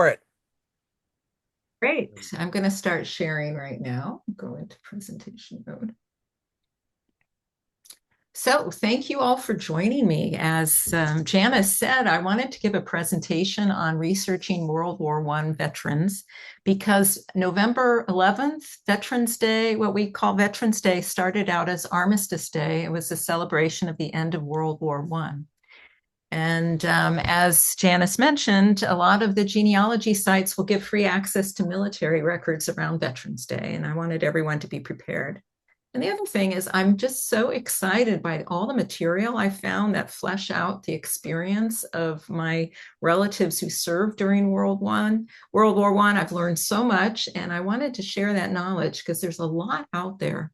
For it. Great. I'm going to start sharing right now. Go into presentation mode. So thank you all for joining me. As Janice said, I wanted to give a presentation on researching World War I veterans because November 11th, Veterans Day, what we call Veterans Day, started out as Armistice Day. It was a celebration of the end of World War I. And as Janice mentioned, a lot of the genealogy sites will give free access to military records around Veterans Day, and I wanted everyone to be prepared. And the other thing is I'm just so excited by all the material I found that flesh out the experience of my relatives who served during World War I. I've learned so much, and I wanted to share that knowledge because there's a lot out there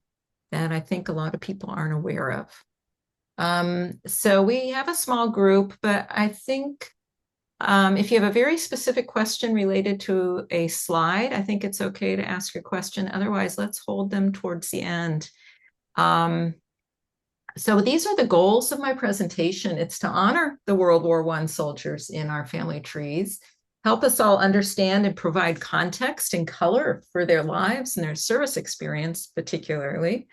that I think a lot of people aren't aware of. So we have a small group, but I think if you have a very specific question related to a slide, I think it's okay to ask your question. Otherwise, let's hold them towards the end. So these are the goals of my presentation. It's to honor the World War I soldiers in our family trees, help us all understand and provide context and color for their lives and their service experience, particularly.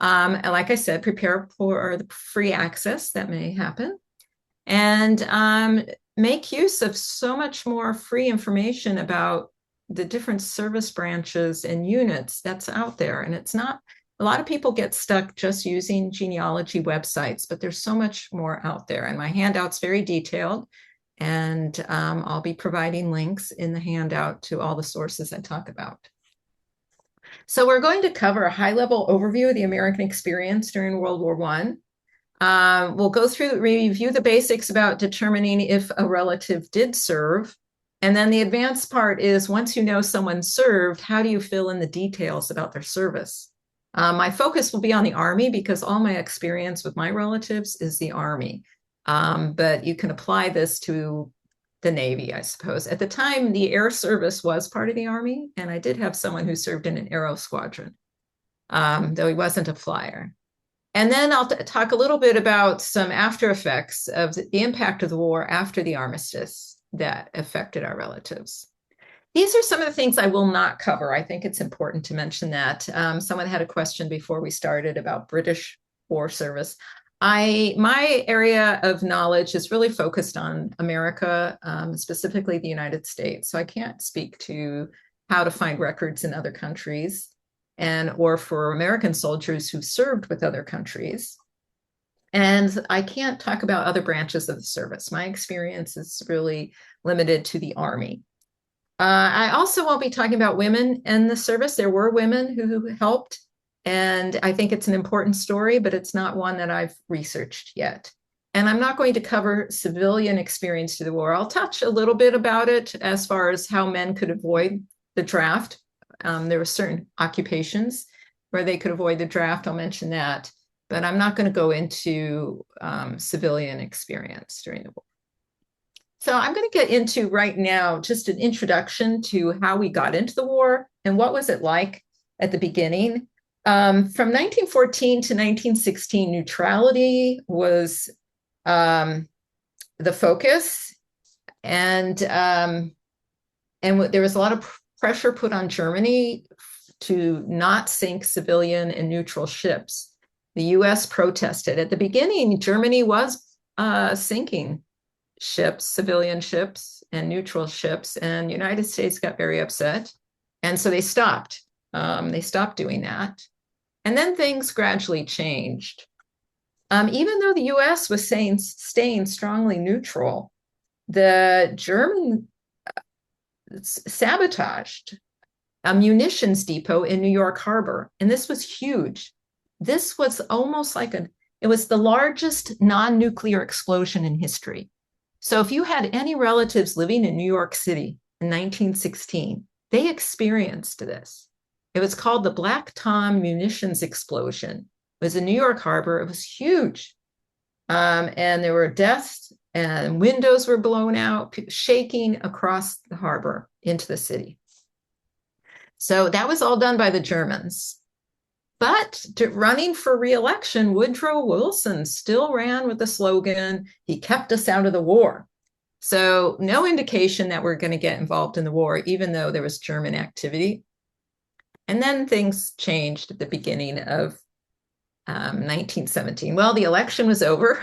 And like I said, prepare for the free access that may happen and make use of so much more free information about the different service branches and units that's out there. And it's not, a lot of people get stuck just using genealogy websites, but there's so much more out there. And my handout's very detailed. And I'll be providing links in the handout to all the sources I talk about. So we're going to cover a high-level overview of the American experience during World War I. We'll go through, review the basics about determining if a relative did serve. And then the advanced part is once you know someone served, how do you fill in the details about their service? My focus will be on the Army because all my experience with my relatives is the Army. But you can apply this to the Navy, I suppose. At the time, the Air Service was part of the Army, and I did have someone who served in an Aerosquadron, though he wasn't a flyer. And then I'll talk a little bit about some after effects of the impact of the war after the armistice that affected our relatives. These are some of the things I will not cover. I think it's important to mention that. Someone had a question before we started about British war service. My area of knowledge is really focused on America, specifically the United States. So I can't speak to how to find records in other countries or for American soldiers who served with other countries. And I can't talk about other branches of the service. My experience is really limited to the Army. I also won't be talking about women in the service. There were women who helped. And I think it's an important story, but it's not one that I've researched yet. And I'm not going to cover civilian experience to the war. I'll touch a little bit about it as far as how men could avoid the draft. There were certain occupations where they could avoid the draft. I'll mention that. But I'm not going to go into civilian experience during the war. So I'm going to get into right now just an introduction to how we got into the war and what was it like at the beginning. From 1914 to 1916, neutrality was the focus, and there was a lot of pressure put on Germany to not sink civilian and neutral ships. The U.S. protested. At the beginning, Germany was sinking ships, civilian ships, and neutral ships, and the United States got very upset, and so they stopped. They stopped doing that. And then things gradually changed. Even though the US was staying strongly neutral, the German sabotaged a munitions depot in New York Harbor. And this was huge. This was almost like it was the largest non-nuclear explosion in history. So if you had any relatives living in New York City in 1916, they experienced this. It was called the Black Tom munitions explosion. It was in New York Harbor. It was huge. And there were deaths and windows were blown out, shaking across the harbor into the city. So that was all done by the Germans. But running for re-election, Woodrow Wilson still ran with the slogan, "He kept us out of the war." So no indication that we're going to get involved in the war, even though there was German activity. And then things changed at the beginning of 1917. Well, the election was over.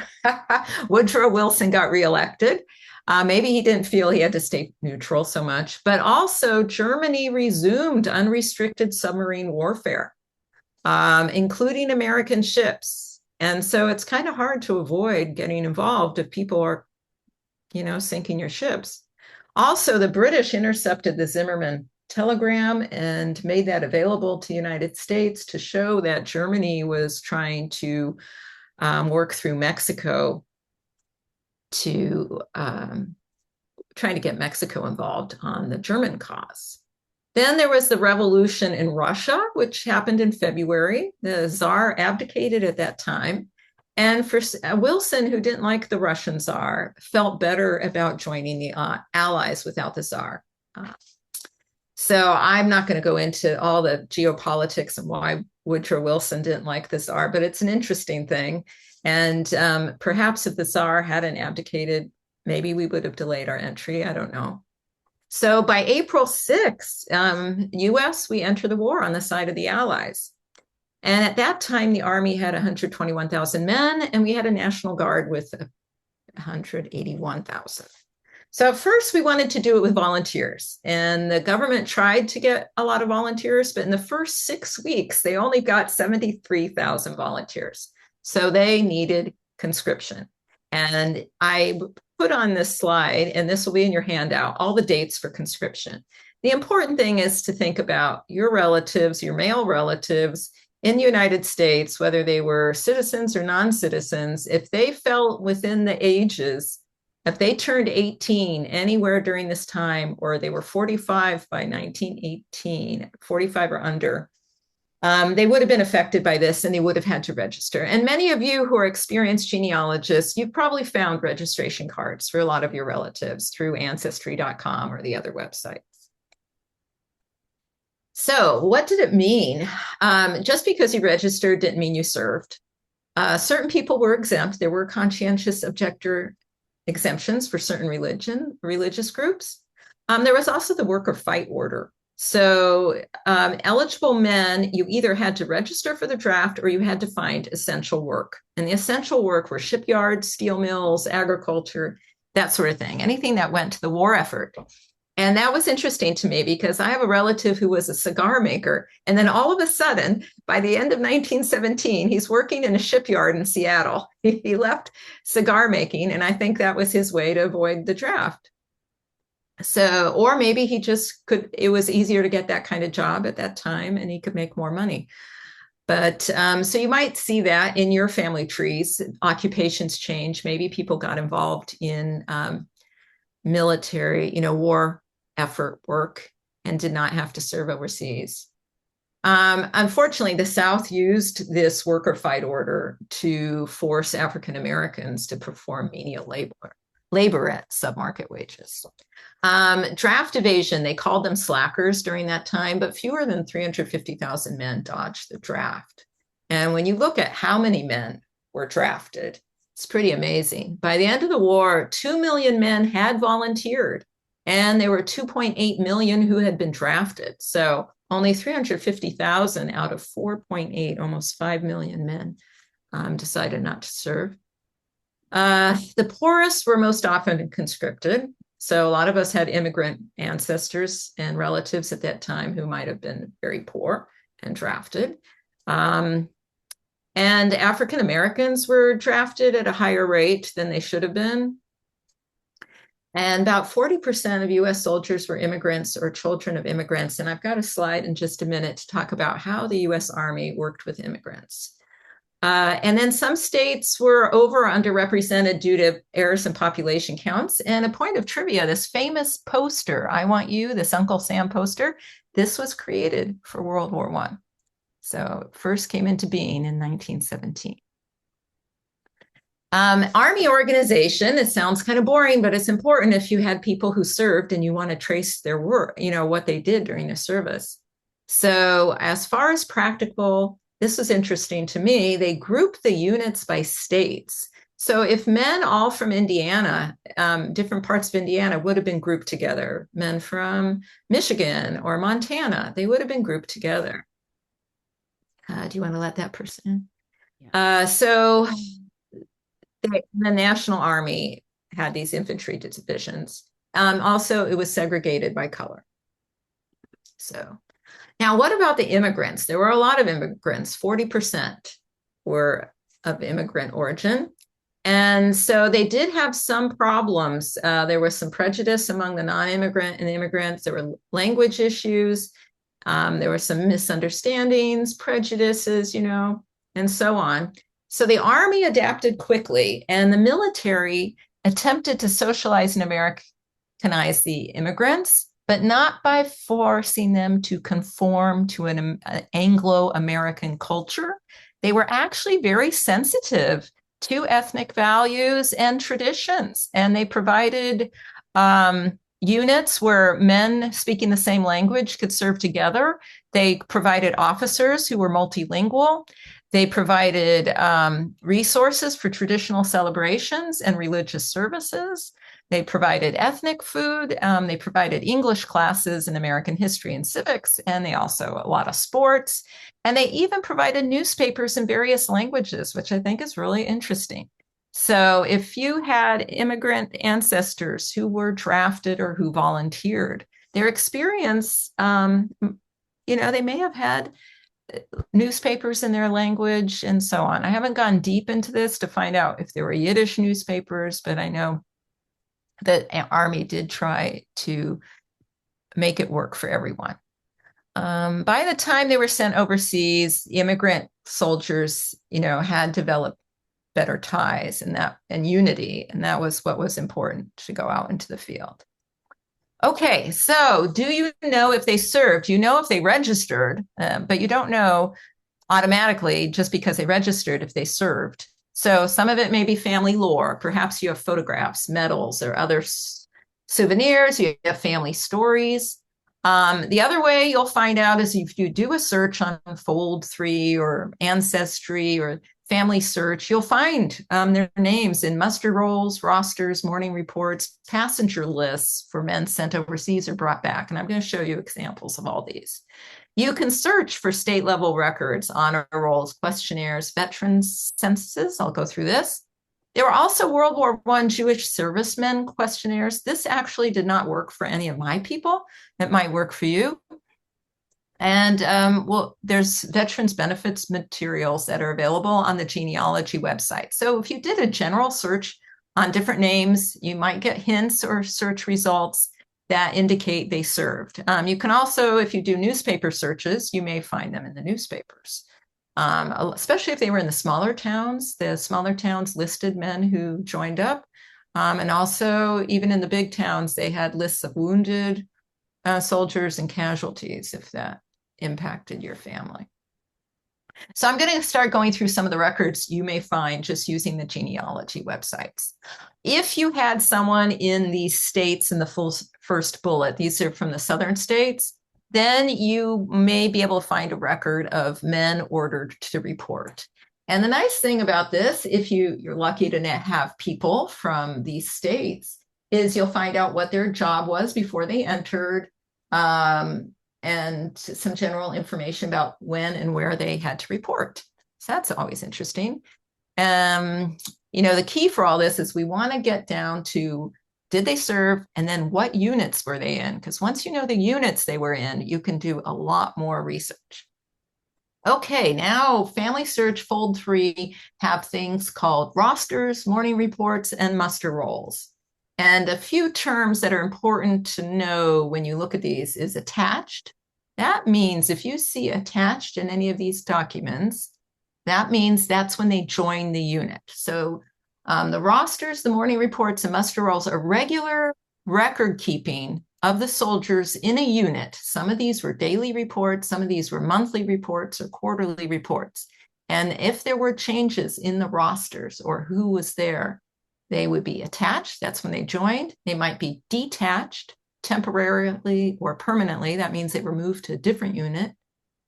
Woodrow Wilson got reelected. Maybe he didn't feel he had to stay neutral so much, but also Germany resumed unrestricted submarine warfare, including American ships. And so it's kind of hard to avoid getting involved if people are, sinking your ships. Also, the British intercepted the Zimmermann telegram and made that available to the United States to show that Germany was trying to work through Mexico to trying to get Mexico involved on the German cause. Then there was the revolution in Russia, which happened in February. The Tsar abdicated at that time. And for Wilson, who didn't like the Russian Tsar, felt better about joining the Allies without the Tsar. So I'm not going to go into all the geopolitics and why Woodrow Wilson didn't like the Tsar, but it's an interesting thing. And perhaps if the Tsar hadn't abdicated, maybe we would have delayed our entry. I don't know. So by April 6th, US, we enter the war on the side of the Allies. And at that time, the Army had 121,000 men, and we had a National Guard with 181,000. So at first, we wanted to do it with volunteers, and the government tried to get a lot of volunteers, but in the first 6 weeks, they only got 73,000 volunteers. So they needed conscription. And I put on this slide, and this will be in your handout, all the dates for conscription. The important thing is to think about your relatives, your male relatives, in the United States, whether they were citizens or non-citizens, if they fell within the ages, if they turned 18 anywhere during this time, or they were 45 by 1918, 45 or under, they would have been affected by this and they would have had to register. And many of you who are experienced genealogists, you've probably found registration cards for a lot of your relatives through Ancestry.com or the other websites. So what did it mean? Just because you registered didn't mean you served. Certain people were exempt. There were conscientious objector exemptions for certain religious groups. There was also the work or fight order. So eligible men, you either had to register for the draft or you had to find essential work. And the essential work were shipyards, steel mills, agriculture, that sort of thing, anything that went to the war effort. And that was interesting to me because I have a relative who was a cigar maker. And then all of a sudden, by the end of 1917, he's working in a shipyard in Seattle. He left cigar making, and I think that was his way to avoid the draft. So, or maybe he just could, it was easier to get that kind of job at that time and he could make more money. But so you might see that in your family trees, occupations change. Maybe people got involved in military, war effort work and did not have to serve overseas. Unfortunately, the South used this work or fight order to force African Americans to perform menial labor at submarket wages. Draft evasion, they called them slackers during that time, but fewer than 350,000 men dodged the draft. And when you look at how many men were drafted, it's pretty amazing. By the end of the war, 2 million men had volunteered, and there were 2.8 million who had been drafted. So only 350,000 out of 4.8, almost 5 million men decided not to serve. The poorest were most often conscripted. So a lot of us had immigrant ancestors and relatives at that time who might have been very poor and drafted. And African Americans were drafted at a higher rate than they should have been. And about 40% of US soldiers were immigrants or children of immigrants. And I've got a slide in just a minute to talk about how the US Army worked with immigrants. And then some states were over or underrepresented due to errors in population counts. And a point of trivia, this famous poster, I Want You, this Uncle Sam poster, this was created for World War I. So it first came into being in 1917. Army organization, it sounds kind of boring, but it's important if you had people who served and you want to trace their work, what they did during the service. So as far as practical, this was interesting to me. They grouped the units by states. So if men all from Indiana, different parts of Indiana would have been grouped together, men from Michigan or Montana, they would have been grouped together. Do you want to let that person in? So the National Army had these infantry divisions. Also, it was segregated by color. So now, what about the immigrants? There were a lot of immigrants. 40% were of immigrant origin. And so they did have some problems. There was some prejudice among the non-immigrant and the immigrants. There were language issues. There were some misunderstandings, prejudices, and so on. So the Army adapted quickly, and the military attempted to socialize and Americanize the immigrants, but not by forcing them to conform to an Anglo-American culture. They were actually very sensitive to ethnic values and traditions, and they provided units where men speaking the same language could serve together. They provided officers who were multilingual. They provided resources for traditional celebrations and religious services. They provided ethnic food. They provided English classes in American history and civics, and they also a lot of sports. And they even provided newspapers in various languages, which I think is really interesting. So if you had immigrant ancestors who were drafted or who volunteered, their experience, they may have had newspapers in their language and so on. I haven't gone deep into this to find out if there were Yiddish newspapers, but I know the Army did try to make it work for everyone. By the time they were sent overseas, the immigrant soldiers, had developed better ties and unity, and that was what was important to go out into the field. Okay, so do you know if they served? You know if they registered, but you don't know automatically just because they registered if they served. So some of it may be family lore. Perhaps you have photographs, medals, or other souvenirs. You have family stories. The other way you'll find out is if you do a search on Fold3 or Ancestry or Family Search, you'll find their names in muster rolls, rosters, morning reports, passenger lists for men sent overseas or brought back. And I'm going to show you examples of all these. You can search for state level records, honor rolls, questionnaires, veterans censuses. I'll go through this. There were also World War I Jewish servicemen questionnaires. This actually did not work for any of my people. It might work for you. And there's veterans benefits materials that are available on the genealogy website. So if you did a general search on different names, you might get hints or search results that indicate they served. You can also, if you do newspaper searches, you may find them in the newspapers. Especially if they were in the smaller towns listed men who joined up. And also, even in the big towns, they had lists of wounded soldiers and casualties, if that impacted your family. So I'm going to start going through some of the records you may find just using the genealogy websites. If you had someone in these states in the first bullet, these are from the southern states, then you may be able to find a record of men ordered to report. And the nice thing about this, if you're lucky to have people from these states, is you'll find out what their job was before they entered, and some general information about when and where they had to report. So that's always interesting. The key for all this is we want to get down to, did they serve? And then what units were they in? Because once you know the units they were in, you can do a lot more research. Okay, now Family Search Fold3 have things called rosters, morning reports, and muster rolls. And a few terms that are important to know when you look at these is attached. That means if you see attached in any of these documents, that means that's when they join the unit. So the rosters, the morning reports, and muster rolls are regular record keeping of the soldiers in a unit. Some of these were daily reports, some of these were monthly reports or quarterly reports. And if there were changes in the rosters or who was there, they would be attached. That's when they joined. They might be detached temporarily or permanently. That means they were moved to a different unit.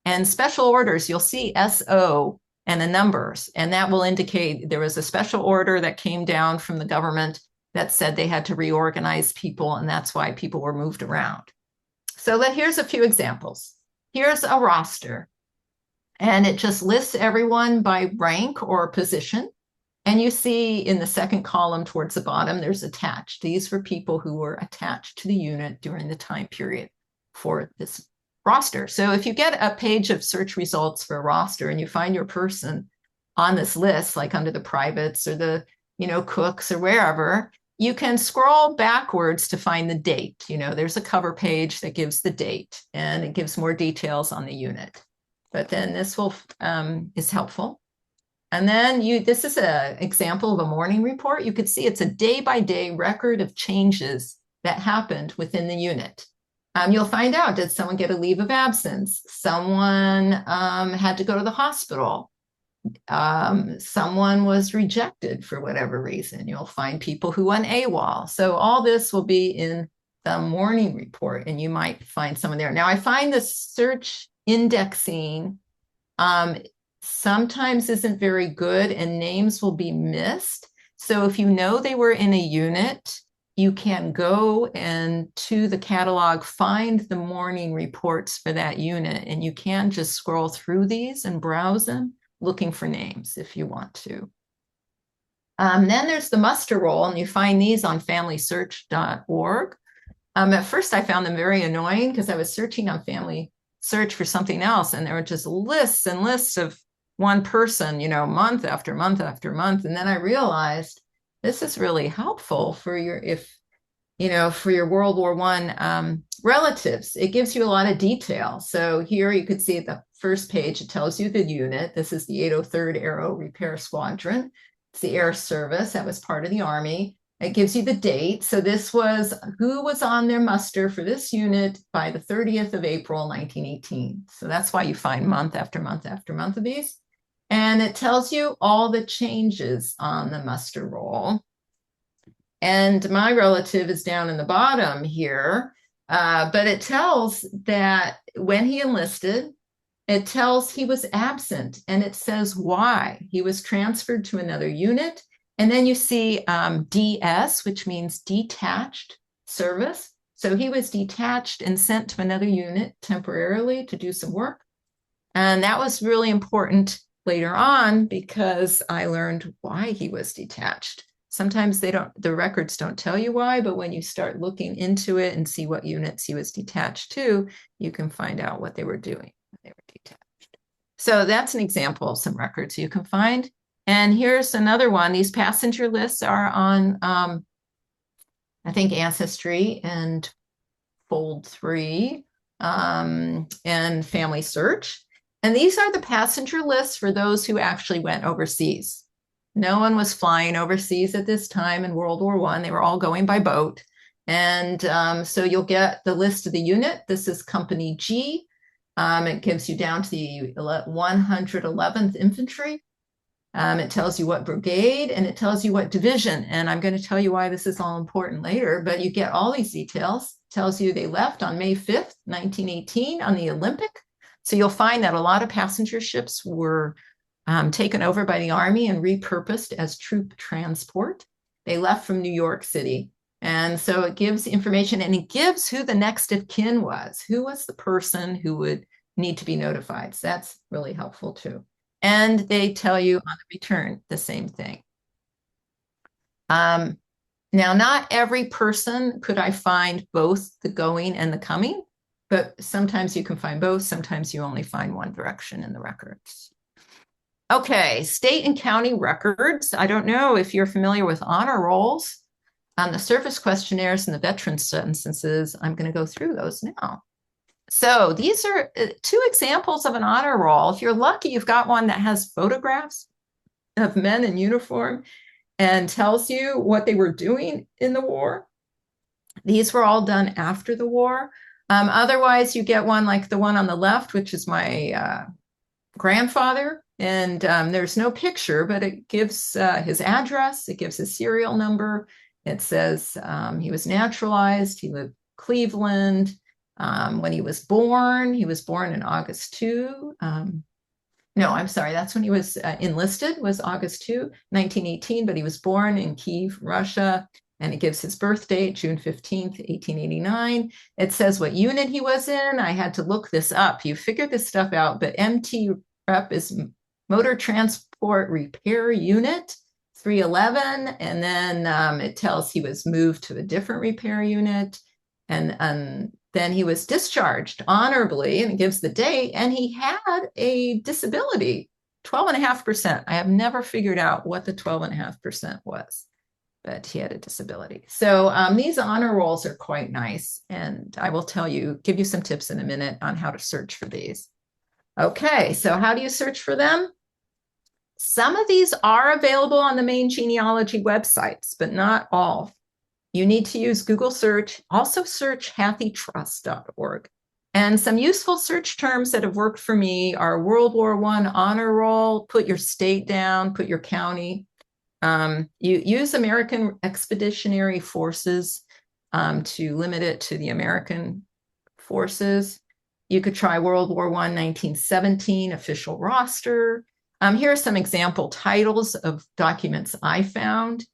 And special orders, you'll see SO and the numbers. And that will indicate there was a special order that came down from the government that said they had to reorganize people, and that's why people were moved around. So here's a few examples. Here's a roster, and it just lists everyone by rank or position. And you see in the second column towards the bottom, there's attached. These were people who were attached to the unit during the time period for this roster. So if you get a page of search results for a roster and you find your person on this list, like under the privates or the, cooks or wherever, you can scroll backwards to find the date. There's a cover page that gives the date and it gives more details on the unit. But then this is helpful. And then this is an example of a morning report. You could see it's a day-by-day record of changes that happened within the unit. You'll find out, did someone get a leave of absence? Someone had to go to the hospital. Someone was rejected for whatever reason. You'll find people who went AWOL. So all this will be in the morning report, and you might find someone there. Now, I find the search indexing sometimes isn't very good, and names will be missed. So if you know they were in a unit, you can go and to the catalog, find the morning reports for that unit, and you can just scroll through these and browse them, looking for names if you want to. Then there's the muster roll, and you find these on FamilySearch.org. At first, I found them very annoying because I was searching on Family Search for something else, and there were just lists and lists of one person, month after month after month. And then I realized this is really helpful for your World War I relatives. It gives you a lot of detail. So here you could see at the first page, it tells you the unit. This is the 803rd Aero Repair Squadron. It's the Air Service. That was part of the Army. It gives you the date. So this was who was on their muster for this unit by the 30th of April, 1918. So that's why you find month after month after month of these. And it tells you all the changes on the muster roll. And my relative is down in the bottom here, but it tells that when he enlisted, it tells he was absent, and it says why. He was transferred to another unit. And then you see DS, which means detached service. So he was detached and sent to another unit temporarily to do some work. And that was really important later on because I learned why he was detached. Sometimes the records don't tell you why, but when you start looking into it and see what units he was detached to, you can find out what they were doing when they were detached. So that's an example of some records you can find. And here's another one. These passenger lists are on, I think, Ancestry and Fold 3 and Family Search. And these are the passenger lists for those who actually went overseas. No one was flying overseas at this time in World War I. They were all going by boat. And so you'll get the list of the unit. This is Company G. It gives you down to the 111th Infantry. It tells you what brigade, and it tells you what division. And I'm going to tell you why this is all important later, but you get all these details. It tells you they left on May 5th, 1918 on the Olympic. So you'll find that a lot of passenger ships were taken over by the Army and repurposed as troop transport. They left from New York City. And so it gives information, and it gives who the next of kin was. Who was the person who would need to be notified? So that's really helpful too. And they tell you on the return the same thing. Now, not every person could I find both the going and the coming, but sometimes you can find both. Sometimes you only find one direction in the records. Okay, state and county records. I don't know if you're familiar with honor rolls. The service questionnaires and the veteran censuses, I'm going to go through those now. So these are two examples of an honor roll. If you're lucky, you've got one that has photographs of men in uniform and tells you what they were doing in the war. These were all done after the war. Otherwise, you get one like the one on the left, which is my grandfather. And there's no picture, but it gives his address. It gives his serial number. It says he was naturalized. He lived in Cleveland. When he was born in August 2. No, I'm sorry. That's when he was enlisted, was August 2, 1918, but he was born in Kiev, Russia, and it gives his birth date, June 15th, 1889. It says what unit he was in. I had to look this up. You figured this stuff out, but MT rep is Motor Transport Repair Unit 311. And then it tells he was moved to a different repair unit. And then he was discharged honorably, and it gives the date, and he had a disability, 12.5%. I have never figured out what the 12.5% was, but he had a disability. So these honor rolls are quite nice, and I will give you some tips in a minute on how to search for these. Okay, so how do you search for them? Some of these are available on the main genealogy websites, but not all. You need to use Google search. Also search hathitrust.org. And some useful search terms that have worked for me are World War I honor roll, put your state down, put your county. You use American Expeditionary Forces to limit it to the American forces. You could try World War I, 1917 official roster. Here are some example titles of documents I found.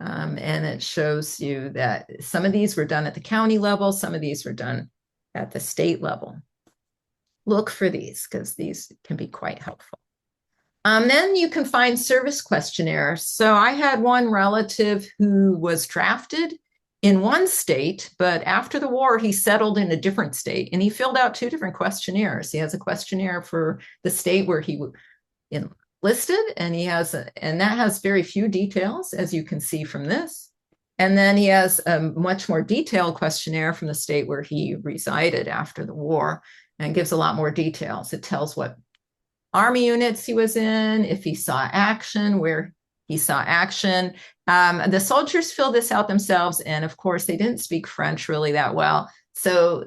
And it shows you that some of these were done at the county level, some of these were done at the state level. Look for these because these can be quite helpful. Then you can find service questionnaires. So I had one relative who was drafted in one state, but after the war, he settled in a different state, and he filled out 2 different questionnaires. He has a questionnaire for the state where he listed, and and that has very few details, as you can see from this. And then he has a much more detailed questionnaire from the state where he resided after the war, and gives a lot more details. It tells what Army units he was in, if he saw action, where he saw action. The soldiers filled this out themselves, and of course, they didn't speak French really that well. So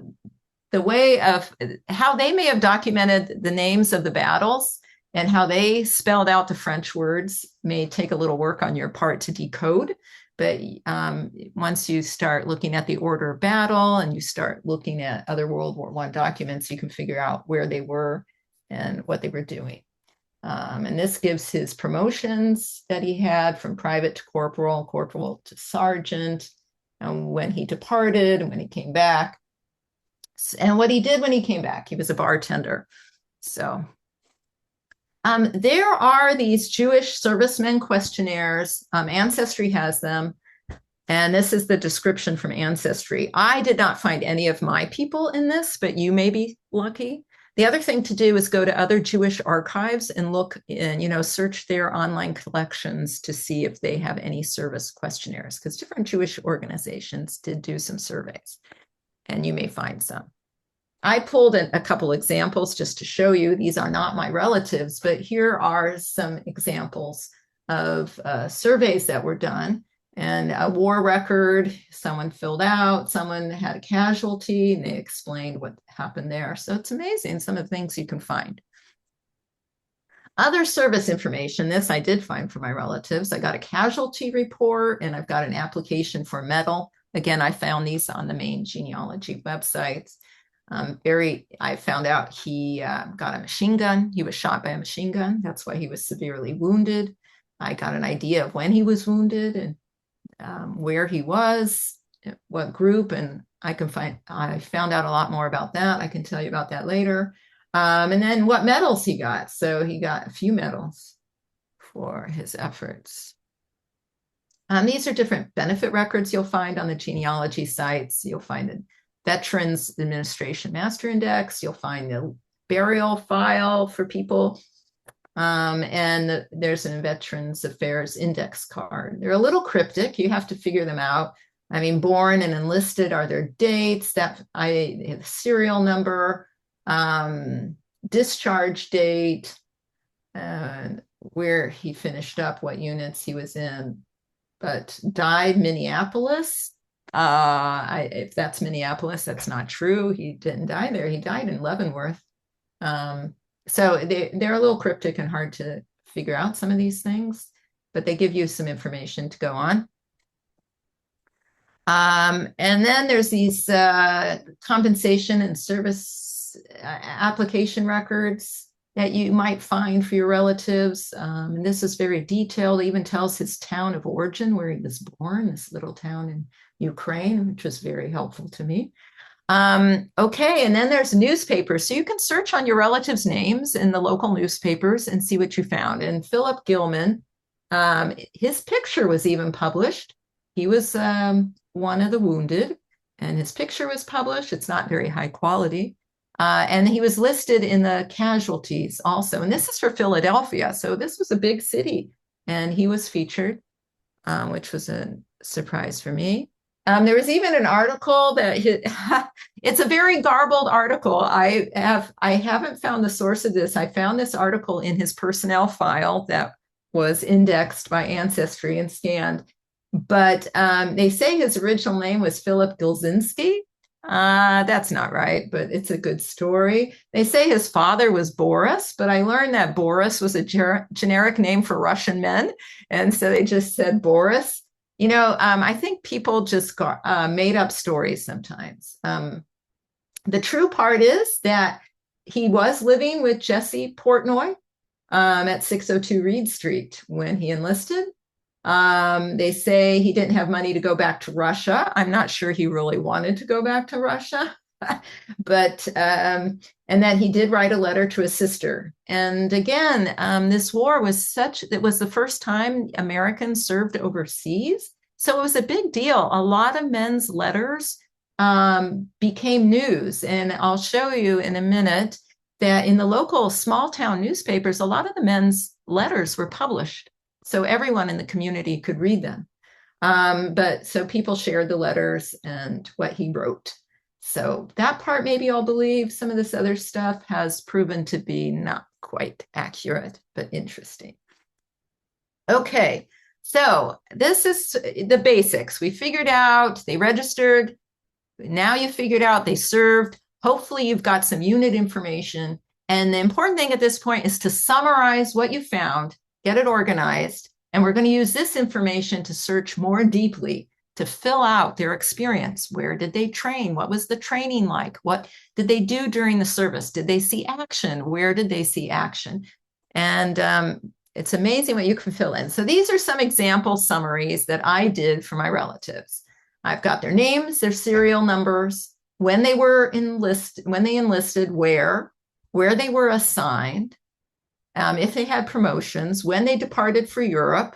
the way of how they may have documented the names of the battles and how they spelled out the French words may take a little work on your part to decode. But once you start looking at the order of battle and you start looking at other World War I documents, you can figure out where they were and what they were doing. And this gives his promotions that he had from private to corporal, corporal to sergeant, and when he departed and when he came back, and what he did when he came back. He was a bartender. So there are these Jewish servicemen questionnaires. Ancestry has them. And this is the description from Ancestry. I did not find any of my people in this, but you may be lucky. The other thing to do is go to other Jewish archives and look and, search their online collections to see if they have any service questionnaires, because different Jewish organizations did do some surveys, and you may find some. I pulled a couple examples just to show you. These are not my relatives, but here are some examples of surveys that were done. And a war record, someone filled out, someone had a casualty, and they explained what happened there. So it's amazing, some of the things you can find. Other service information, this I did find for my relatives. I got a casualty report, and I've got an application for medal. Again, I found these on the main genealogy websites. I found out he got a machine gun. He was shot by a machine gun. That's why he was severely wounded. I got an idea of when he was wounded and where he was, what group, and I found out a lot more about that. I can tell you about that later. And then what medals he got. So he got a few medals for his efforts. These are different benefit records you'll find on the genealogy sites. You'll find the Veterans Administration Master Index. You'll find the burial file for people. And there's a Veterans Affairs Index card. They're a little cryptic. You have to figure them out. I mean, born and enlisted are their dates, the serial number, discharge date, and where he finished up, what units he was in. But died Minneapolis. If that's Minneapolis, that's not true. He didn't die there. He died in Leavenworth. So they're a little cryptic and hard to figure out, some of these things, but they give you some information to go on. And then there's these compensation and service application records. that you might find for your relatives. And this is very detailed. It even tells his town of origin, where he was born, this little town in Ukraine, which was very helpful to me. Okay, and then there's newspapers. So you can search on your relatives' names in the local newspapers and see what you found. And Philip Gilman, his picture was even published. He was one of the wounded, and his picture was published. It's not very high quality. And he was listed in the casualties also. And this is for Philadelphia. So this was a big city. And he was featured, which was a surprise for me. There was even an article that it's a very garbled article. I haven't found the source of this. I found this article in his personnel file that was indexed by Ancestry and scanned. But they say his original name was Philip Gilzinski. That's not right, but it's a good story. They say his father was Boris, but I learned that Boris was a generic name for Russian men. And so they just said Boris. You know, I think people just made up stories sometimes. The true part is that he was living with Jesse Portnoy at 602 Reed Street when he enlisted. They say he didn't have money to go back to Russia. I'm not sure he really wanted to go back to Russia, but and that he did write a letter to his sister. And again, this war was it was the first time Americans served overseas. So it was a big deal. A lot of men's letters became news. And I'll show you in a minute that in the local small town newspapers, a lot of the men's letters were published. So everyone in the community could read them. But so people shared the letters and what he wrote. So that part maybe I'll believe. Some of this other stuff has proven to be not quite accurate, but interesting. Okay, so this is the basics. We figured out they registered. Now you figured out they served. Hopefully you've got some unit information. And the important thing at this point is to summarize what you found, get it organized, and we're going to use this information to search more deeply, to fill out their experience. Where did they train? What was the training like? What did they do during the service? Did they see action? Where did they see action? And it's amazing what you can fill in. So these are some example summaries that I did for my relatives. I've got their names, their serial numbers, when they were enlisted, where they were assigned, if they had promotions, when they departed for Europe,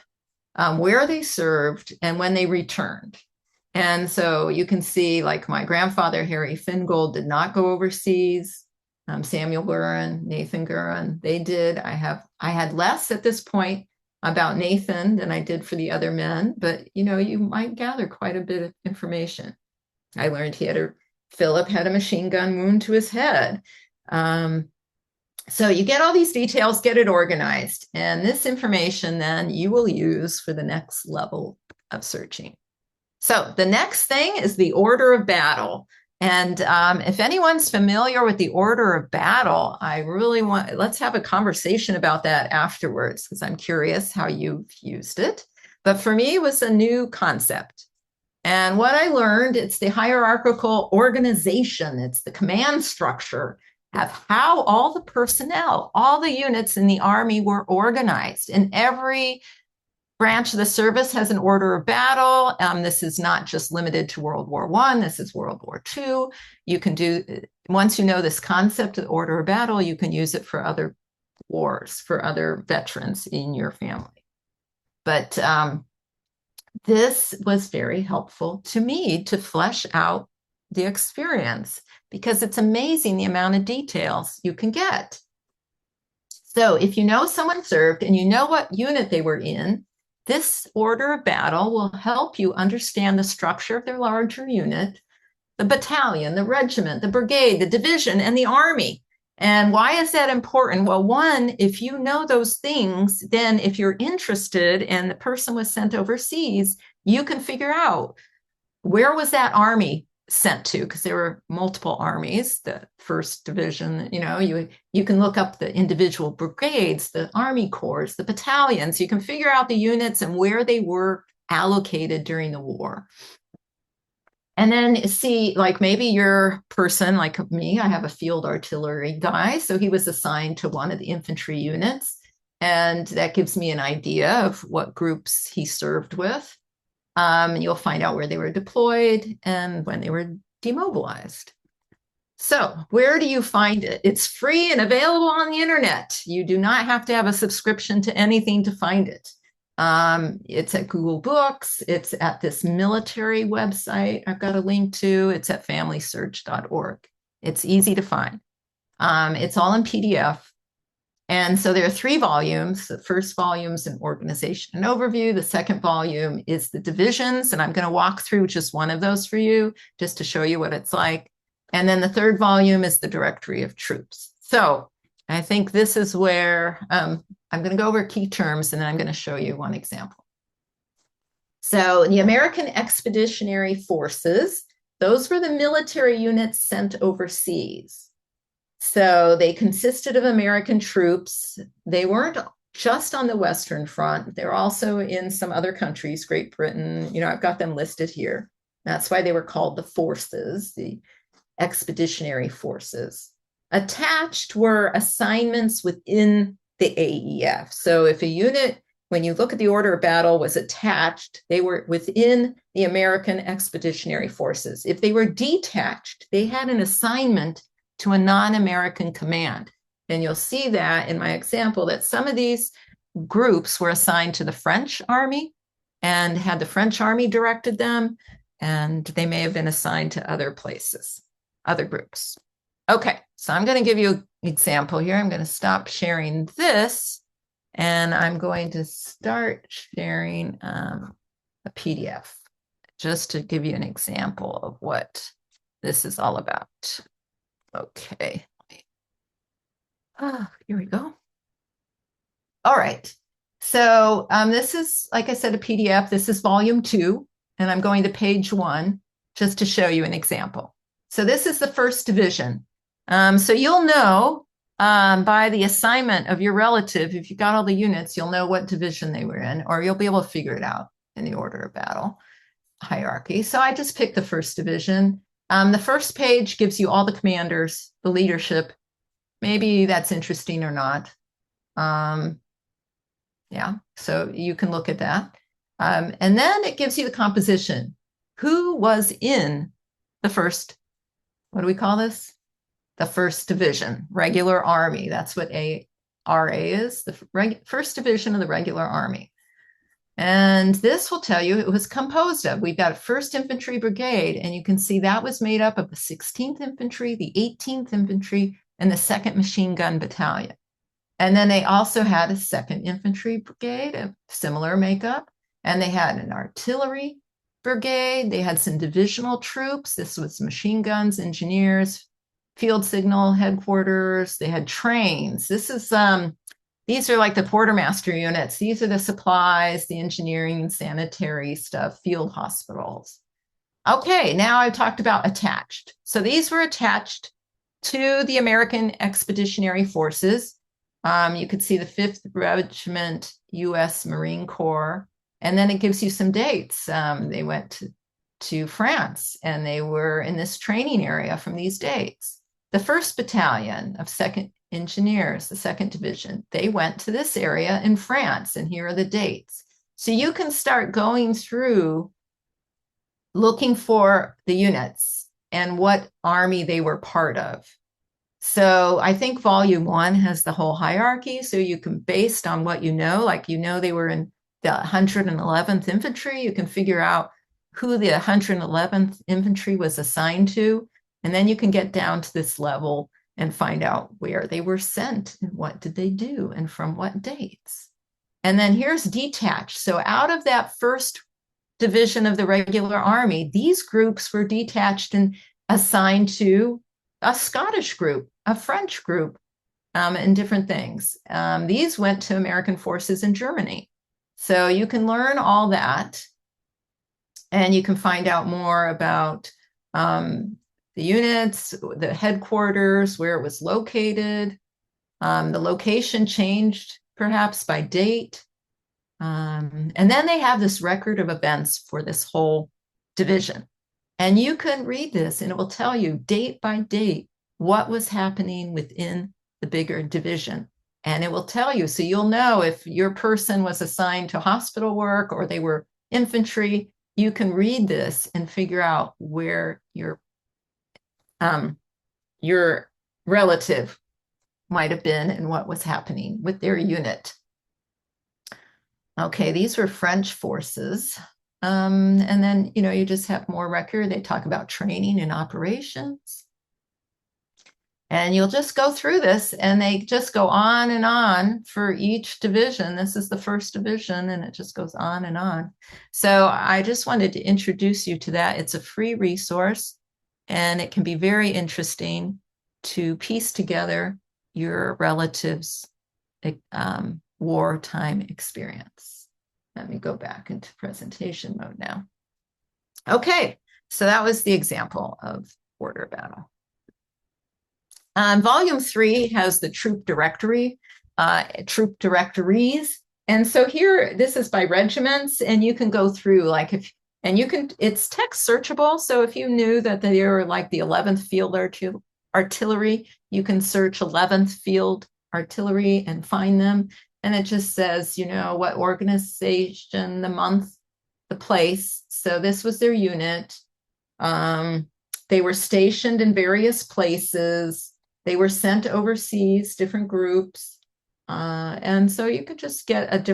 where they served, and when they returned. And so you can see, like my grandfather, Harry Fingold, did not go overseas. Samuel Gurin, Nathan Gurin, they did. I had less at this point about Nathan than I did for the other men, but you know, you might gather quite a bit of information. I learned Philip had a machine gun wound to his head. So you get all these details, get it organized, and this information then you will use for the next level of searching. So the next thing is the order of battle. And if anyone's familiar with the order of battle, let's have a conversation about that afterwards, because I'm curious how you've used it. But for me, it was a new concept. And what I learned, it's the hierarchical organization, it's the command structure of how all the personnel, all the units in the Army were organized. And every branch of the service has an order of battle. This is not just limited to World War I, this is World War II. You can once you know this concept of order of battle, you can use it for other wars, for other veterans in your family. But this was very helpful to me to flesh out the experience, because it's amazing the amount of details you can get. So if you know someone served and you know what unit they were in, this order of battle will help you understand the structure of their larger unit, the battalion, the regiment, the brigade, the division, and the army. And why is that important? Well, one, if you know those things, then if you're interested and the person was sent overseas, you can figure out where was that army sent to, because there were multiple armies, the first division, you can look up the individual brigades, the army corps, the battalions, you can figure out the units and where they were allocated during the war. And then see, like maybe your person, like me, I have a field artillery guy. So he was assigned to one of the infantry units. And that gives me an idea of what groups he served with. You'll find out where they were deployed and when they were demobilized. So where do you find it? It's free and available on the internet. You do not have to have a subscription to anything to find it. It's at Google Books. It's at this military website I've got a link to. It's at familysearch.org. It's easy to find. It's all in PDF. And so there are 3 volumes. The first volume is an organization and overview. The second volume is the divisions. And I'm going to walk through just one of those for you, just to show you what it's like. And then the third volume is the directory of troops. So I think this is where I'm going to go over key terms, and then I'm going to show you one example. So the American Expeditionary Forces, those were the military units sent overseas. So they consisted of American troops. They weren't just on the Western Front. They're also in some other countries, Great Britain. I've got them listed here. That's why they were called the forces, the Expeditionary Forces. Attached were assignments within the AEF. So if a unit, when you look at the order of battle, was attached, they were within the American Expeditionary Forces. If they were detached, they had an assignment to a non-American command. And you'll see that in my example that some of these groups were assigned to the French Army and had the French Army directed them, and they may have been assigned to other places, other groups. Okay, so I'm going to give you an example here. I'm going to stop sharing this, and I'm going to start sharing a PDF just to give you an example of what this is all about. Okay. Here we go. All right. So this is, like I said, a PDF. This is volume 2, and I'm going to page 1 just to show you an example. So this is the 1st Division. So you'll know by the assignment of your relative, if you got all the units, you'll know what division they were in, or you'll be able to figure it out in the order of battle hierarchy. So I just picked the 1st Division. The first page gives you all the commanders, the leadership. Maybe that's interesting or not. Yeah, so you can look at that. And then it gives you the composition. Who was in the first, what do we call this? The 1st Division, regular army. That's what ARA is, the 1st Division of the regular army. And this will tell you it was composed of, we've got a 1st Infantry Brigade, and you can see that was made up of the 16th Infantry, the 18th Infantry, and the 2nd Machine Gun Battalion. And then they also had a 2nd Infantry Brigade, a similar makeup, and they had an artillery brigade. They had some divisional troops. This was machine guns, engineers, field signal headquarters. They had trains. This is these are like the quartermaster units. These are the supplies, the engineering and sanitary stuff, field hospitals. Okay, now I've talked about attached. So these were attached to the American Expeditionary Forces. You could see the 5th Regiment U.S. Marine Corps, and then it gives you some dates. They went to France, and they were in this training area from these dates. The 1st Battalion of 2nd Engineers, the 2nd Division, they went to this area in France, and here are the dates. So you can start going through looking for the units and what army they were part of. So I think volume 1 has the whole hierarchy. So you can, based on what you know, like they were in the 111th Infantry, you can figure out who the 111th Infantry was assigned to. And then you can get down to this level and find out where they were sent and what did they do and from what dates. And then here's detached. So out of that 1st Division of the regular army, these groups were detached and assigned to a Scottish group, a French group, and different things. These went to American forces in Germany. So you can learn all that, and you can find out more about the units, the headquarters, where it was located. The location changed perhaps by date. And then they have this record of events for this whole division. And you can read this and it will tell you date by date what was happening within the bigger division. And it will tell you, so you'll know if your person was assigned to hospital work or they were infantry. You can read this and figure out where your relative might have been and what was happening with their unit. Okay, these were French forces. And then, you just have more record. They talk about training and operations. And you'll just go through this and they just go on and on for each division. This is the first division and it just goes on and on. So I just wanted to introduce you to that. It's a free resource and it can be very interesting to piece together your relatives' wartime experience. Let me go back into presentation mode now. Okay, so that was the example of border battle. Volume 3 has the troop directory, troop directories. And so here, this is by regiments, and you can go through it's text searchable. So if you knew that they were like the 11th Field Artillery, you can search 11th Field Artillery and find them. And it just says, what organization, the month, the place. So this was their unit. They were stationed in various places. They were sent overseas, different groups. And so you could just get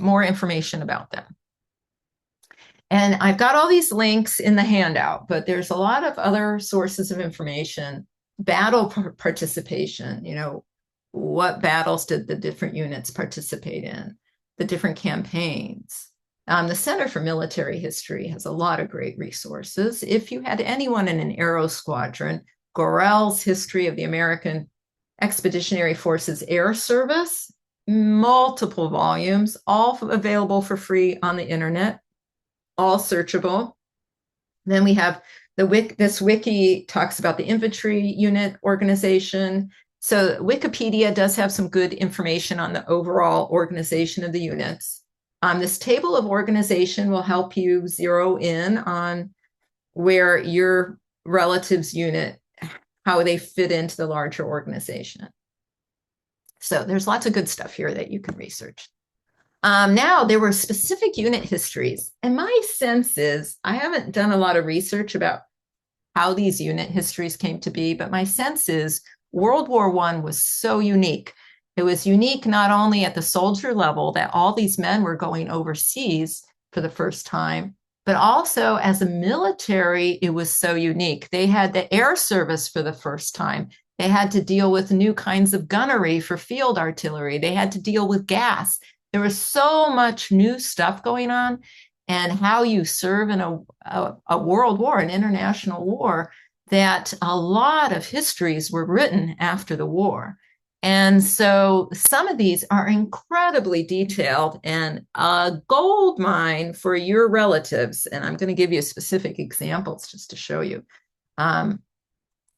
more information about them. And I've got all these links in the handout, but there's a lot of other sources of information. Battle participation, what battles did the different units participate in, the different campaigns. The Center for Military History has a lot of great resources. If you had anyone in an Aerosquadron, Gorell's History of the American Expeditionary Forces Air Service, multiple volumes, all available for free on the internet, all searchable. Then we have this wiki talks about the infantry unit organization. So Wikipedia does have some good information on the overall organization of the units. This table of organization will help you zero in on where your relative's unit, how they fit into the larger organization. So there's lots of good stuff here that you can research. Now, there were specific unit histories. And my sense is, I haven't done a lot of research about how these unit histories came to be, but my sense is World War I was so unique. It was unique not only at the soldier level that all these men were going overseas for the first time, but also as a military, it was so unique. They had the air service for the first time. They had to deal with new kinds of gunnery for field artillery. They had to deal with gas. There was so much new stuff going on, and how you serve in a world war, an international war, that a lot of histories were written after the war. And so some of these are incredibly detailed and a gold mine for your relatives. And I'm going to give you specific examples just to show you.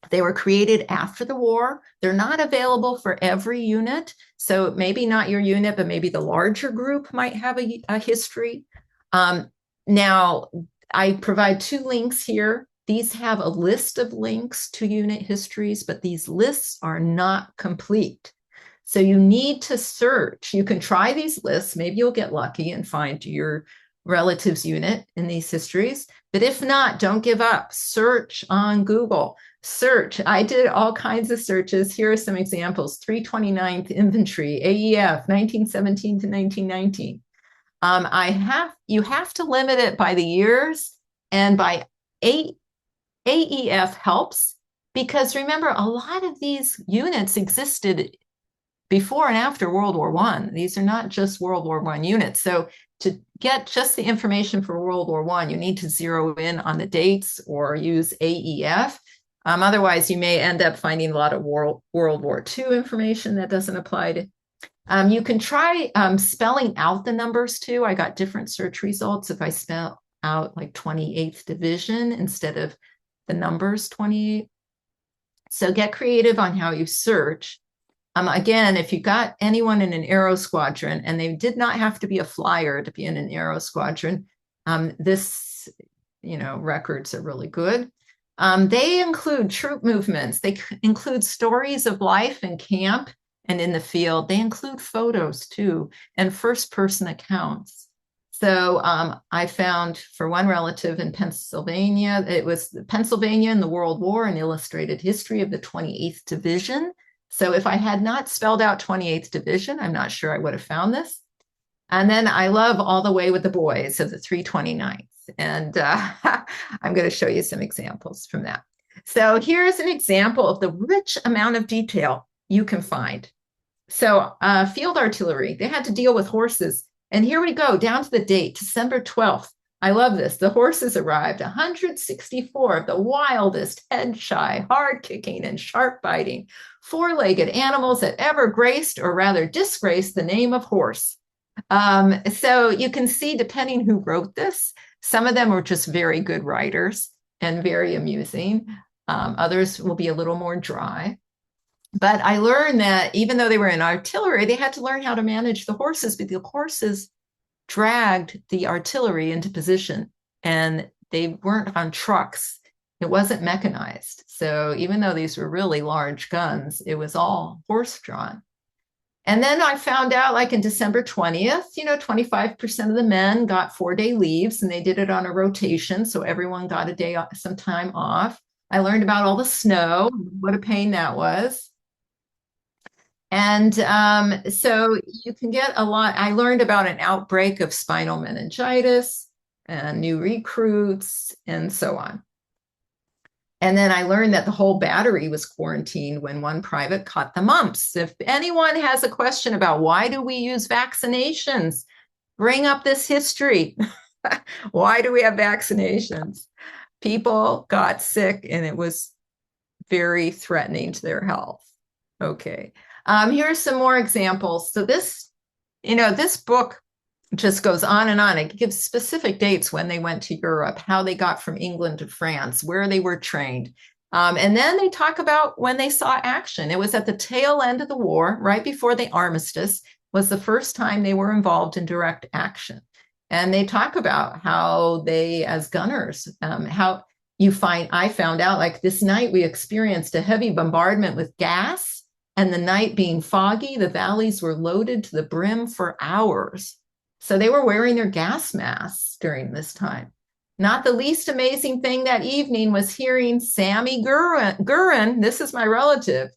They were created after the war. They're not available for every unit. So maybe not your unit, but maybe the larger group might have a history. Now, I provide 2 links here. These have a list of links to unit histories, but these lists are not complete. So you need to search. You can try these lists. Maybe you'll get lucky and find your relative's unit in these histories. But if not, don't give up. Search on Google. Search. I did all kinds of searches. Here are some examples. 329th Infantry, AEF, 1917 to 1919. You have to limit it by the years, and by AEF helps, because remember, a lot of these units existed before and after World War I. These are not just World War I units. So to get just the information for World War I, you need to zero in on the dates or use AEF. Otherwise, you may end up finding a lot of World War II information that doesn't apply to. You can try spelling out the numbers too. I got different search results if I spell out like 28th Division instead of the numbers 28. So get creative on how you search. Again, if you got anyone in an Aerosquadron, and they did not have to be a flyer to be in an Aerosquadron, records are really good. They include troop movements. They include stories of life in camp and in the field. They include photos too, and first-person accounts. So I found for one relative in Pennsylvania, it was Pennsylvania in the World War, an illustrated history of the 28th Division. So if I had not spelled out 28th Division, I'm not sure I would have found this. And then I love All the Way with the Boys of the 329th. And I'm going to show you some examples from that. So here's an example of the rich amount of detail you can find. So field artillery, they had to deal with horses. And here we go, down to the date, December 12th. I love this. The horses arrived, 164 of the wildest, head-shy, hard-kicking, and sharp-biting, four-legged animals that ever graced, or rather disgraced, the name of horse. So you can see, depending who wrote this, some of them were just very good writers and very amusing. Others will be a little more dry. But I learned that even though they were in artillery, they had to learn how to manage the horses, but the horses dragged the artillery into position, and they weren't on trucks. It wasn't mechanized. So even though these were really large guns, it was all horse-drawn. And then I found out, like in December 20th, 25% of the men got 4-day leaves, and they did it on a rotation. So everyone got a day, some time off. I learned about all the snow, what a pain that was. And so you can get a lot. I learned about an outbreak of spinal meningitis and new recruits and so on. And then I learned that the whole battery was quarantined when one private caught the mumps. If anyone has a question about why do we use vaccinations, bring up this history. Why do we have vaccinations? People got sick and it was very threatening to their health. Okay. Here's some more examples. So this book just goes on and on. It gives specific dates when they went to Europe, how they got from England to France, where they were trained. And then they talk about when they saw action. It was at the tail end of the war, right before the Armistice, was the first time they were involved in direct action. And they talk about how they, as gunners, I found out, like this night we experienced a heavy bombardment with gas. And the night being foggy, the valleys were loaded to the brim for hours. So they were wearing their gas masks during this time. Not the least amazing thing that evening was hearing Sammy Gurin, this is my relative.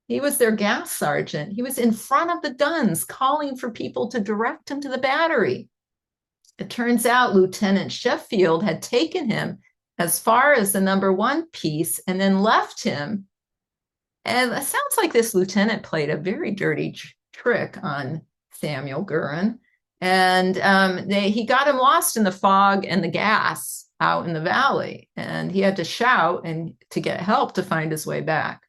He was their gas sergeant. He was in front of the guns calling for people to direct him to the battery. It turns out Lieutenant Sheffield had taken him as far as the number 1 piece and then left him. And it sounds like this lieutenant played a very dirty trick on Samuel Gurin. And he got him lost in the fog and the gas out in the valley. And he had to shout and to get help to find his way back.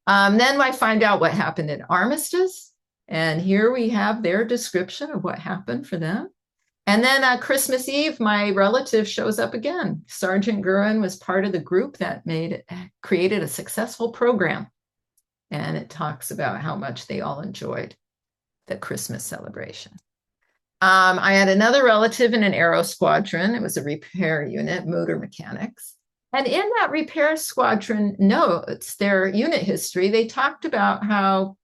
Then I find out what happened at Armistice. And here we have their description of what happened for them. And then Christmas Eve, my relative shows up again. Sergeant Gurin was part of the group that created a successful program. And it talks about how much they all enjoyed the Christmas celebration. I had another relative in an Aerosquadron. It was a repair unit, motor mechanics. And in that repair squadron notes, their unit history, they talked about how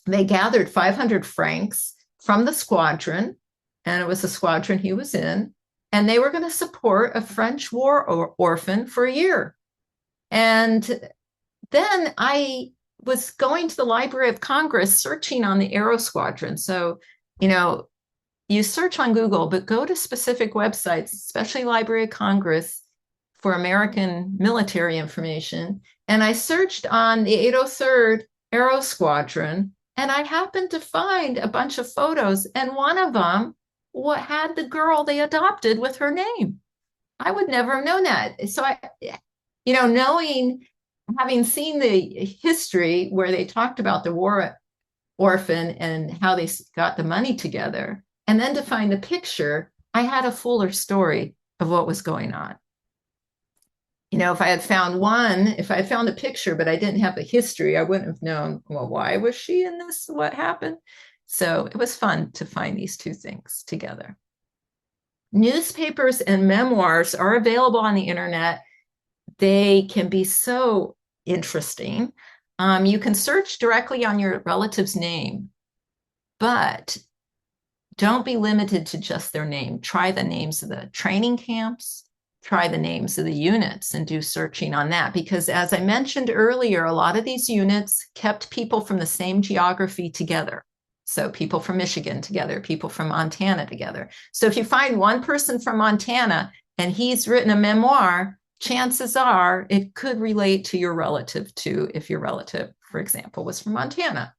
they gathered 500 francs from the squadron, and it was the squadron he was in, and they were going to support a French war orphan for a year. And then I was going to the Library of Congress searching on the Aerosquadron. So, you search on Google, but go to specific websites, especially Library of Congress, for American military information. And I searched on the 803rd Aerosquadron, and I happened to find a bunch of photos, and one of them had the girl they adopted with her name. I would never have known that. So having seen the history where they talked about the war orphan and how they got the money together, and then to find the picture, I had a fuller story of what was going on. If I had found a picture, but I didn't have the history, I wouldn't have known, well, why was she in this? What happened? So it was fun to find these two things together. Newspapers and memoirs are available on the internet. They can be so interesting. You can search directly on your relative's name, but don't be limited to just their name. Try the names of the training camps, try the names of the units, and do searching on that. Because as I mentioned earlier, a lot of these units kept people from the same geography together. So people from Michigan together, people from Montana together. So if you find one person from Montana and he's written a memoir, chances are it could relate to your relative too, if your relative, for example, was from Montana.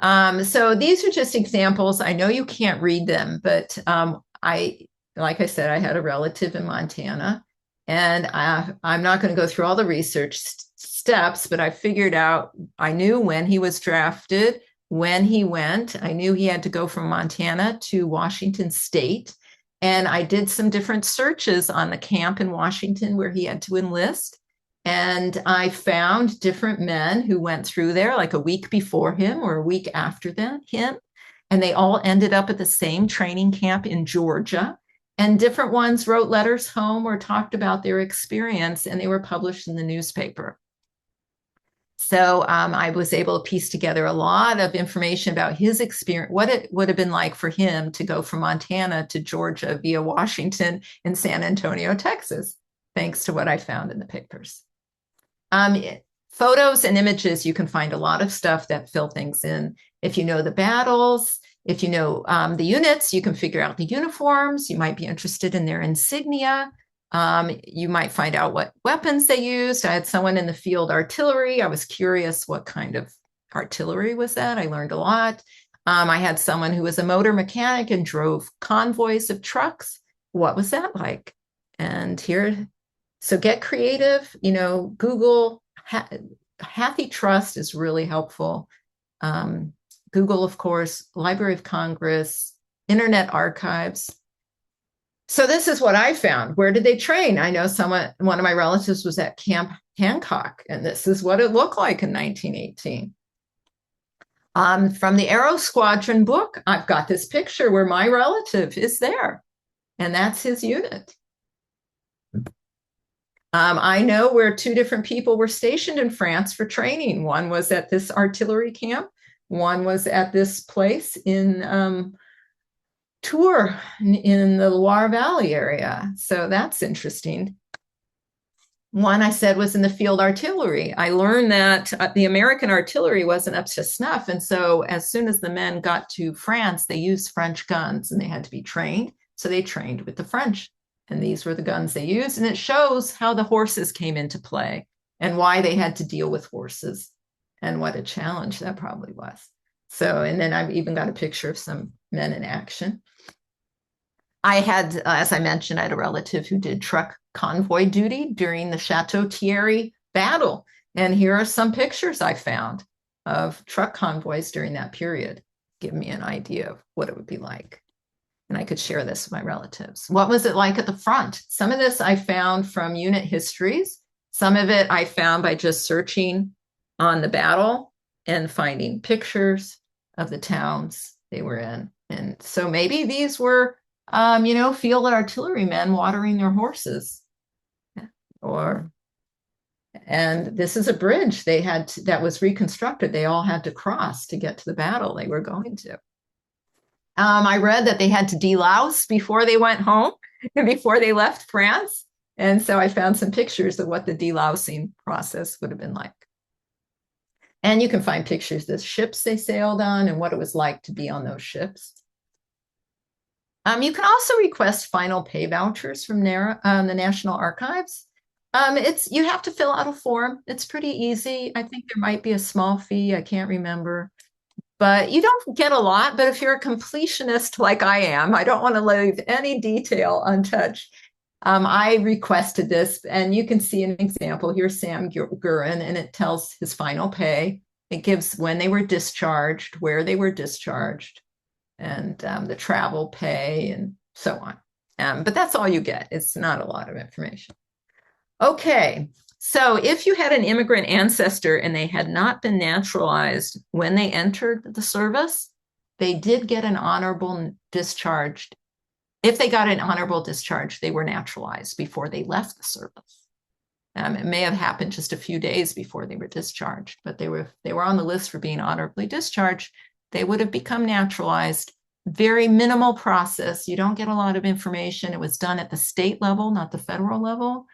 So these are just examples. I know you can't read them, but like I said, I had a relative in Montana, and I'm not going to go through all the research steps, but I figured out, I knew when he was drafted, when he went. I knew he had to go from Montana to Washington State. And I did some different searches on the camp in Washington where he had to enlist. And I found different men who went through there like a week before him or a week after him. And they all ended up at the same training camp in Georgia. And different ones wrote letters home or talked about their experience, and they were published in the newspaper. So I was able to piece together a lot of information about his experience, what it would have been like for him to go from Montana to Georgia via Washington and San Antonio, Texas, thanks to what I found in the papers. Photos and images, you can find a lot of stuff that fill things in. If you know the battles, if you know the units, you can figure out the uniforms. You might be interested in their insignia. You might find out what weapons they used. I had someone in the field artillery. I was curious what kind of artillery was that. I learned a lot. I had someone who was a motor mechanic and drove convoys of trucks. What was that like? And here, so get creative, Google. HathiTrust is really helpful. Google, of course, Library of Congress, Internet Archives. So this is what I found. Where did they train? I know one of my relatives was at Camp Hancock, and this is what it looked like in 1918. From the Aerosquadron book, I've got this picture where my relative is there, and that's his unit. I know where two different people were stationed in France for training. One was at this artillery camp. One was at this place in Tours in the Loire Valley area. So that's interesting. One I said was in the field artillery. I learned that the American artillery wasn't up to snuff. And so as soon as the men got to France, they used French guns and they had to be trained. So they trained with the French. And these were the guns they used. And it shows how the horses came into play and why they had to deal with horses and what a challenge that probably was. So, and then I've even got a picture of some men in action. I had, as I mentioned, I had a relative who did truck convoy duty during the Chateau Thierry battle. And here are some pictures I found of truck convoys during that period. Give me an idea of what it would be like. And I could share this with my relatives. What was it like at the front? Some of this I found from unit histories. Some of it I found by just searching on the battle and finding pictures of the towns they were in. And so maybe these were, field artillerymen watering their horses. And this is a bridge that was reconstructed. They all had to cross to get to the battle they were going to. I read that they had to delouse before they went home and before they left France. And so I found some pictures of what the delousing process would have been like. And you can find pictures of the ships they sailed on and what it was like to be on those ships. You can also request final pay vouchers from the National Archives. You have to fill out a form. It's pretty easy. I think there might be a small fee. I can't remember. But you don't get a lot. But if you're a completionist like I am, I don't want to leave any detail untouched. I requested this, and you can see an example. Here's Sam Gurin, and it tells his final pay. It gives when they were discharged, where they were discharged, and the travel pay, and so on. But that's all you get. It's not a lot of information. Okay. So if you had an immigrant ancestor and they had not been naturalized when they entered the service, they did get an honorable discharge if they got an honorable discharge, they were naturalized before they left the service. It may have happened just a few days before they were discharged, but they were on the list for being honorably discharged. They would have become naturalized. Very minimal process. You don't get a lot of information. It was done at the state level, not the federal level.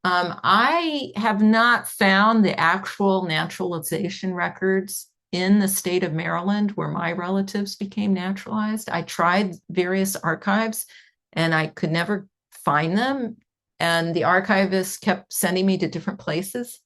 I have not found the actual naturalization records in the state of Maryland where my relatives became naturalized. I tried various archives and I could never find them. And the archivist kept sending me to different places.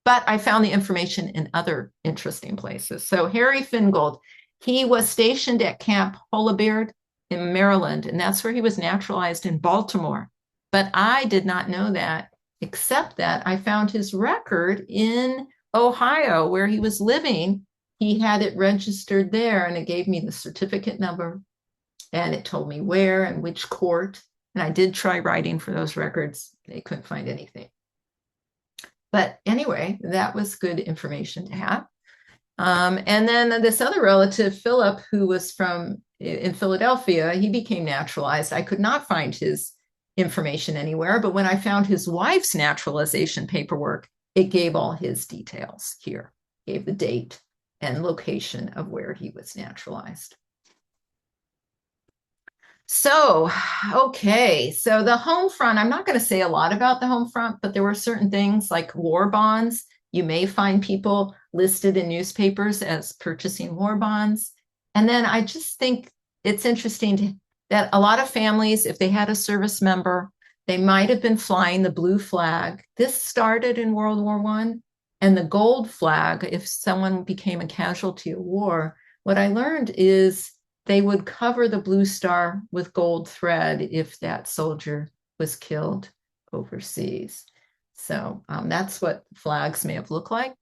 But I found the information in other interesting places. So Harry Fingold, he was stationed at Camp Holybeard in Maryland, and that's where he was naturalized in Baltimore. But I did not know that, except that I found his record in Ohio where he was living. He had it registered there, and it gave me the certificate number, and it told me where and which court. And I did try writing for those records. They couldn't find anything. But anyway, that was good information to have. And then this other relative, Philip, who was in Philadelphia, he became naturalized. I could not find his information anywhere, but when I found his wife's naturalization paperwork, it gave all his details here, gave the date and location of where he was naturalized. So, okay, so the home front, I'm not going to say a lot about the home front, but there were certain things like war bonds. You may find people listed in newspapers as purchasing war bonds. And then I just think it's interesting that a lot of families, if they had a service member, they might have been flying the blue flag. This started in World War I, and the gold flag, if someone became a casualty of war, what I learned is they would cover the blue star with gold thread if that soldier was killed overseas. So that's what flags may have looked like.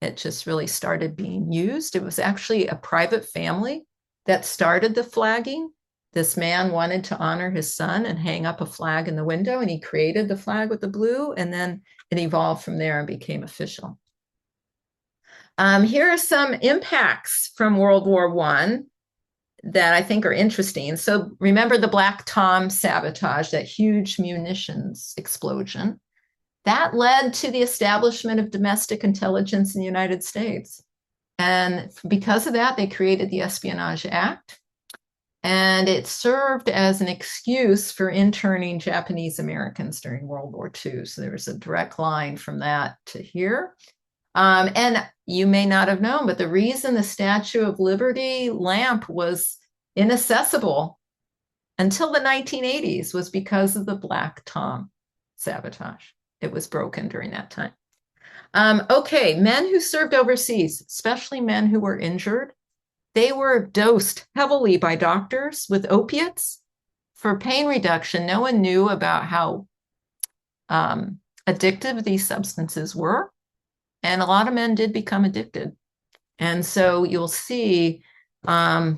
It just really started being used. It was actually a private family that started the flagging. This man wanted to honor his son and hang up a flag in the window, and he created the flag with the blue, and then it evolved from there and became official. Here are some impacts from World War I that I think are interesting. So remember the Black Tom sabotage, that huge munitions explosion. That led to the establishment of domestic intelligence in the United States. And because of that, they created the Espionage Act. And it served as an excuse for interning Japanese Americans during World War II. So there was a direct line from that to here. And you may not have known, but the reason the Statue of Liberty lamp was inaccessible until the 1980s was because of the Black Tom sabotage. It was broken during that time. Okay, men who served overseas, especially men who were injured, they were dosed heavily by doctors with opiates for pain reduction. No one knew about how addictive these substances were. And a lot of men did become addicted. And so you'll see that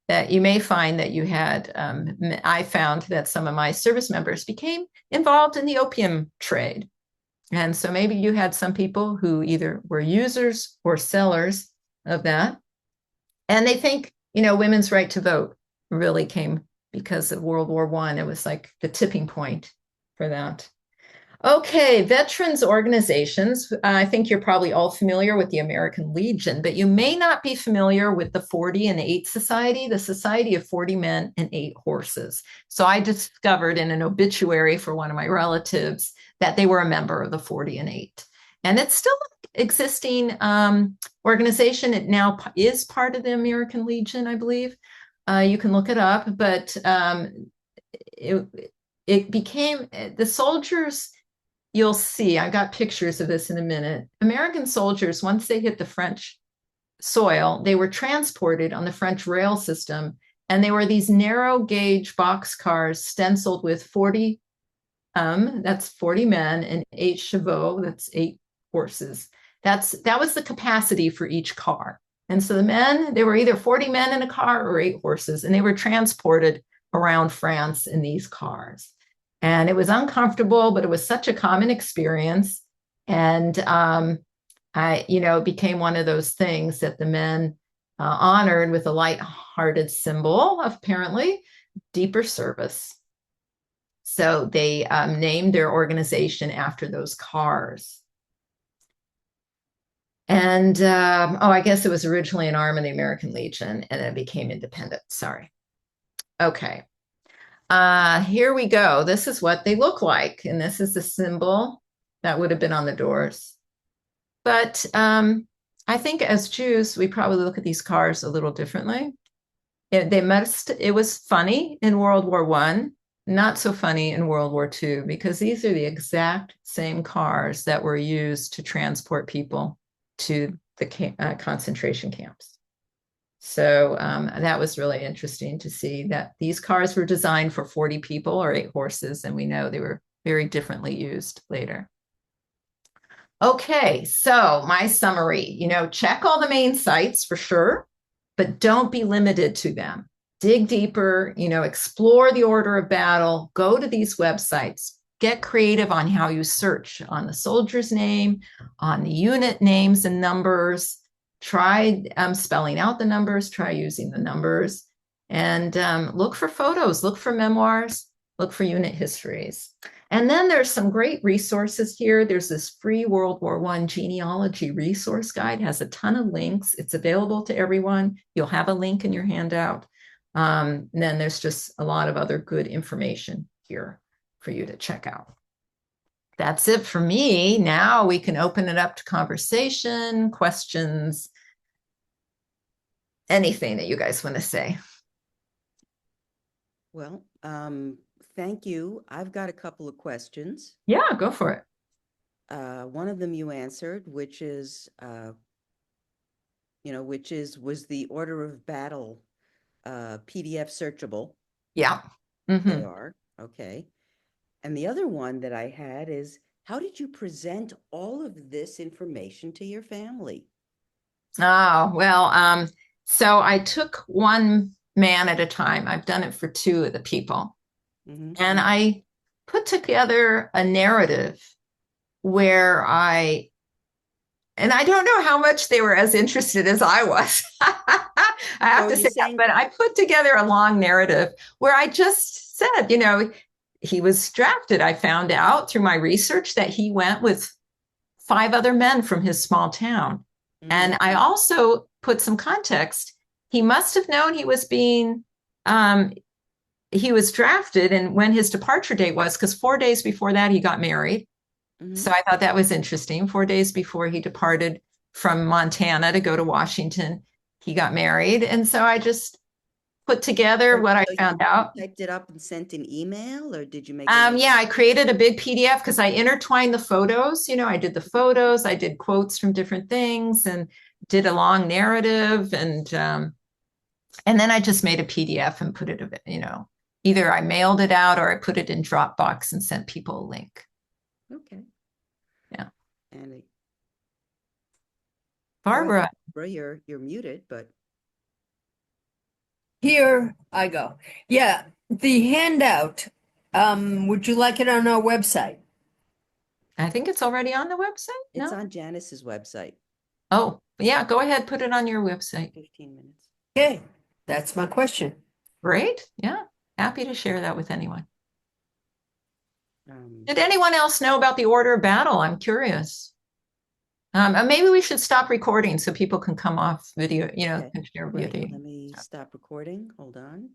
you may find that you had, I found that some of my service members became involved in the opium trade. And so maybe you had some people who either were users or sellers of that. And they think, women's right to vote really came because of World War I. It was like the tipping point for that. Okay, veterans organizations. I think you're probably all familiar with the American Legion, but you may not be familiar with the 40 and 8 Society, the Society of 40 Men and 8 Horses. So I discovered in an obituary for one of my relatives that they were a member of the 40 and 8. And it's still an existing organization. It now is part of the American Legion, I believe. You can look it up, but it became the soldiers. You'll see, I got pictures of this in a minute. American soldiers, once they hit the French soil, they were transported on the French rail system, and they were these narrow gauge boxcars stenciled with 40, that's 40 men, and 8 chevaux, that's 8 horses. That was the capacity for each car. And so the men, there were either 40 men in a car or 8 horses, and they were transported around France in these cars. And it was uncomfortable, but it was such a common experience. And it became one of those things that the men honored with a light-hearted symbol of apparently deeper service. So they named their organization after those cars. And I guess it was originally an arm of the American Legion, and then it became independent. Sorry. Okay. Here we go. This is what they look like, and this is the symbol that would have been on the doors. But I think as Jews, we probably look at these cars a little differently. It was funny in World War I, not so funny in World War II, because these are the exact same cars that were used to transport people to the concentration camps. So that was really interesting to see that these cars were designed for 40 people or 8 horses, and we know they were very differently used later. Okay, so my summary, check all the main sites for sure, but don't be limited to them. Dig deeper, explore the order of battle, go to these websites, get creative on how you search on the soldier's name, on the unit names and numbers, try spelling out the numbers, try using the numbers, and look for photos, look for memoirs, look for unit histories. And then there's some great resources here. There's this free World War I genealogy resource guide, has a ton of links. It's available to everyone. You'll have a link in your handout. And then there's just a lot of other good information here for you to check out. That's it for me. Now we can open it up to conversation, questions, anything that you guys want to say. Well, thank you. I've got a couple of questions. Yeah, go for it. One of them you answered, which is, was the order of battle PDF searchable? Yeah. They are. Okay. And the other one that I had is, how did you present all of this information to your family? Oh, well, so I took one man at a time. I've done it for 2 of the people. And I put together a narrative where and I don't know how much they were as interested as I was. I have to say that, but I put together a long narrative where I just said, he was drafted. I found out through my research that he went with 5 other men from his small town. And I also put some context. He must have known he was he was drafted and when his departure date was, because 4 days before that, he got married. So I thought that was interesting. 4 days before he departed from Montana to go to Washington, he got married. And so I just put together what I found out. Typed it up and sent an email, or did you make yeah, I created a big PDF because I intertwined the photos. I did the photos, I did quotes from different things and did a long narrative. And then I just made a PDF and put it, either I mailed it out or I put it in Dropbox and sent people a link. Okay. Yeah. And Barbara. Barbara, you're muted, but. Here I go. Yeah, the handout. Would you like it on our website? I think it's already on the website. It's on Janice's website. Oh, yeah, go ahead, put it on your website. 15 minutes. Okay, that's my question. Great. Yeah, happy to share that with anyone. Did anyone else know about the order of battle? I'm curious. Maybe we should stop recording so people can come off video, Okay. can share Right. video. Let me stop recording. Hold on.